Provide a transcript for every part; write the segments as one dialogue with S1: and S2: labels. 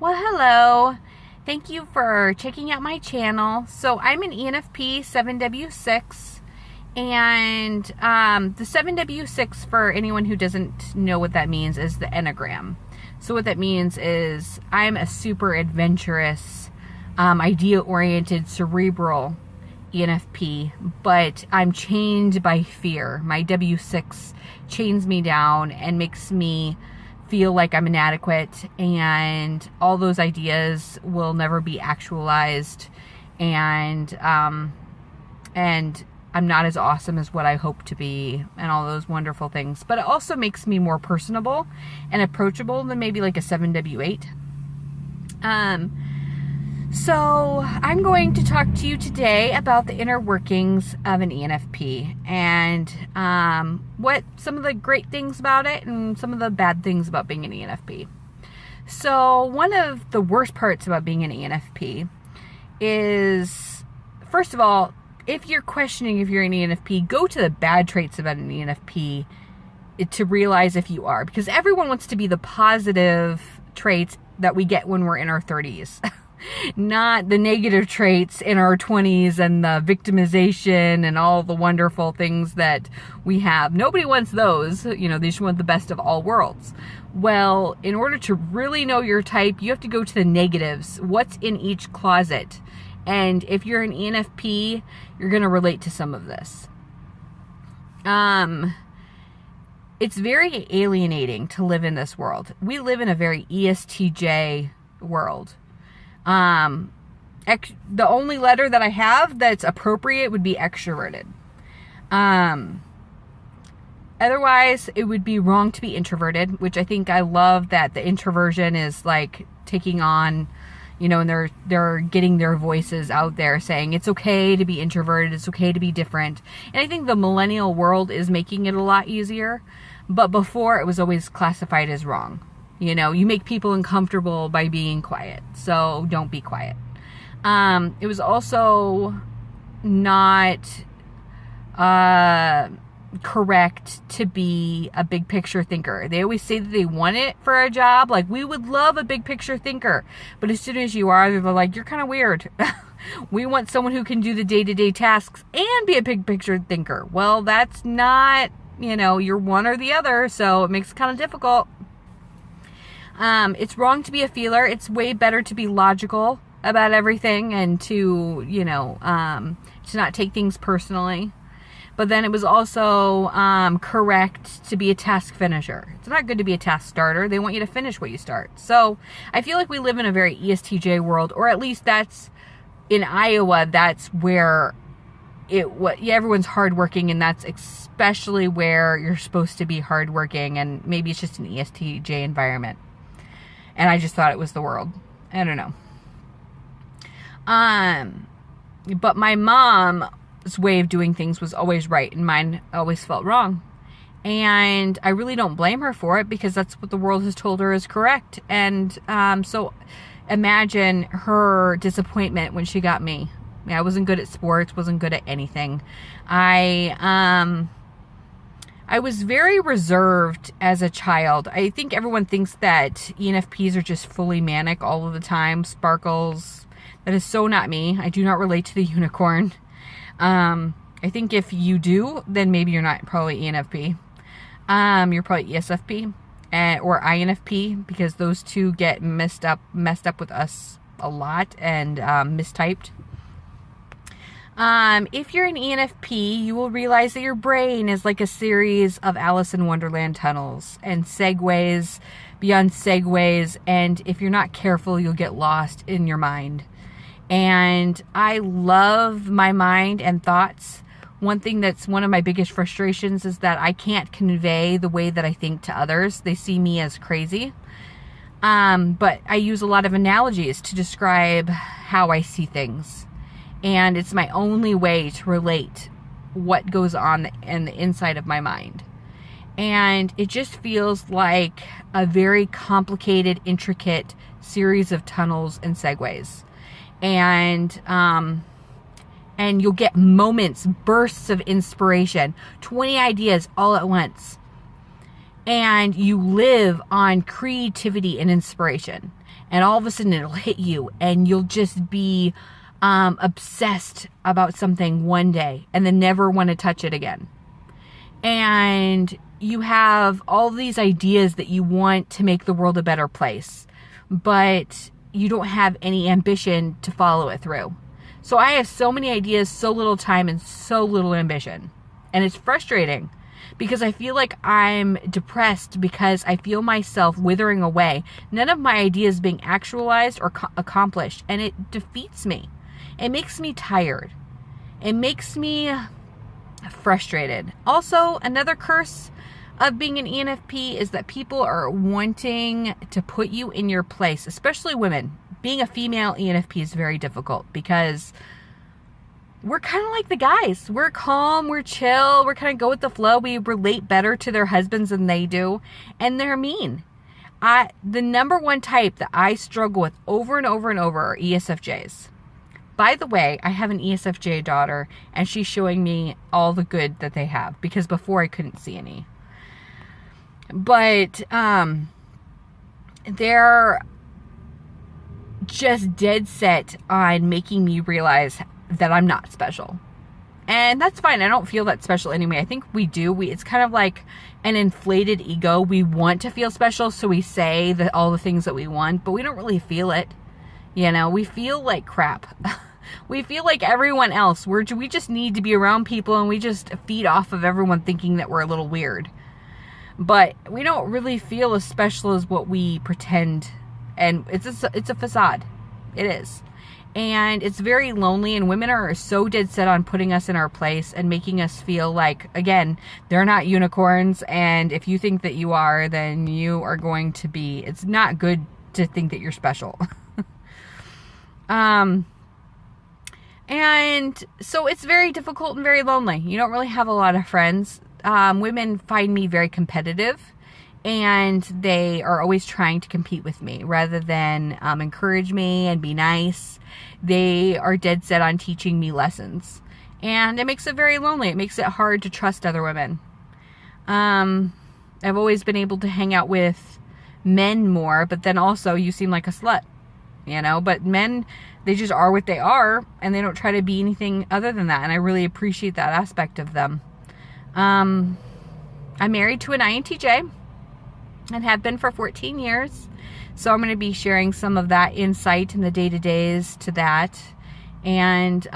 S1: Well, hello. Thank you for checking out my channel. So I'm an ENFP 7W6, and the 7W6, for anyone who doesn't know what that means, is the Enneagram. So what that means is I'm a super adventurous, idea-oriented, cerebral ENFP, but I'm chained by fear. My W6 chains me down and makes me feel like I'm inadequate, and all those ideas will never be actualized, and I'm not as awesome as what I hope to be, and all those wonderful things. But it also makes me more personable and approachable than maybe like a 7W8. So I'm going to talk to you today about the inner workings of an ENFP, and what some of the great things about it and some of the bad things about being an ENFP. So one of the worst parts about being an ENFP is, first of all, if you're questioning if you're an ENFP, go to the bad traits about an ENFP to realize if you are, because everyone wants to be the positive traits that we get when we're in our 30s. Not the negative traits in our 20s and the victimization and all the wonderful things that we have. Nobody wants those. They just want the best of all worlds. Well, in order to really know your type, you have to go to the negatives. What's in each closet? And if you're an ENFP, you're going to relate to some of this. It's very alienating to live in this world. We live in a very ESTJ world. The only letter that I have that's appropriate would be extroverted. Otherwise, it would be wrong to be introverted, which I think I love that the introversion is like taking on, and they're getting their voices out there saying it's okay to be introverted, it's okay to be different. And I think the millennial world is making it a lot easier, but before it was always classified as wrong. You make people uncomfortable by being quiet, so don't be quiet. It was also not correct to be a big picture thinker. They always say that they want it for a job. Like, we would love a big picture thinker, but as soon as you are, they're like, you're kind of weird. We want someone who can do the day-to-day tasks and be a big picture thinker. Well, that's not, you're one or the other, so it makes it kind of difficult. It's wrong to be a feeler. It's way better to be logical about everything and to not take things personally. But then it was also correct to be a task finisher. It's not good to be a task starter. They want you to finish what you start. So I feel like we live in a very ESTJ world, or at least that's in Iowa. That's where everyone's hardworking, and that's especially where you're supposed to be hardworking. And maybe it's just an ESTJ environment. And I just thought it was the world. I don't know. But my mom's way of doing things was always right, and mine always felt wrong. And I really don't blame her for it, because that's what the world has told her is correct. And so imagine her disappointment when she got me. I wasn't good at sports, wasn't good at anything. I was very reserved as a child. I think everyone thinks that ENFPs are just fully manic all of the time, sparkles. That is so not me. I do not relate to the unicorn. I think if you do, then maybe you're not probably ENFP. You're probably ESFP or INFP, because those two get messed up with us a lot and mistyped. If you're an ENFP, you will realize that your brain is like a series of Alice in Wonderland tunnels and segues beyond segues, and if you're not careful, you'll get lost in your mind. And I love my mind and thoughts. One thing that's one of my biggest frustrations is that I can't convey the way that I think to others. They see me as crazy. But I use a lot of analogies to describe how I see things. And it's my only way to relate what goes on in the inside of my mind. And it just feels like a very complicated, intricate series of tunnels and segues. And you'll get moments, bursts of inspiration, 20 ideas all at once. And you live on creativity and inspiration. and all of a sudden it'll hit you and you'll just be obsessed about something one day and then never want to touch it again. And you have all these ideas that you want to make the world a better place, but you don't have any ambition to follow it through. So I have so many ideas, so little time, and so little ambition. And it's frustrating because I feel like I'm depressed because I feel myself withering away. None of my ideas being actualized or accomplished. And it defeats me. It makes me tired. It makes me frustrated. Also, another curse of being an ENFP is that people are wanting to put you in your place, especially women. Being a female ENFP is very difficult because we're kind of like the guys. We're calm, we're chill, we're kind of go with the flow. We relate better to their husbands than they do, and they're mean. The number one type that I struggle with over and over and over are ESFJs. By the way, I have an ESFJ daughter, and she's showing me all the good that they have, because before I couldn't see any. But they're just dead set on making me realize that I'm not special. And that's fine. I don't feel that special anyway. I think we do. It's kind of like an inflated ego. We want to feel special, so we say that all the things that we want, but we don't really feel it. You know, we feel like crap. We feel like everyone else. We just need to be around people, and we just feed off of everyone thinking that we're a little weird. But we don't really feel as special as what we pretend. And it's a facade. It is. And it's very lonely, and women are so dead set on putting us in our place and making us feel like, again, they're not unicorns, and if you think that you are, then you are going to be, it's not good to think that you're special. And so it's very difficult and very lonely. You don't really have a lot of friends. Women find me very competitive, and they are always trying to compete with me rather than encourage me and be nice. They are dead set on teaching me lessons, and it makes it very lonely. It makes it hard to trust other women. I've always been able to hang out with men more, but then also you seem like a slut, you know, but men, they just are what they are, and they don't try to be anything other than that, and I really appreciate that aspect of them. I'm married to an INTJ and have been for 14 years. So I'm going to be sharing some of that insight in the day-to-days to that. And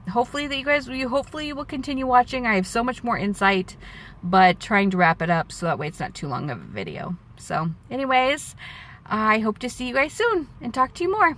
S1: hopefully that you will continue watching. I have so much more insight, but trying to wrap it up so that way it's not too long of a video. So anyways, I hope to see you guys soon and talk to you more.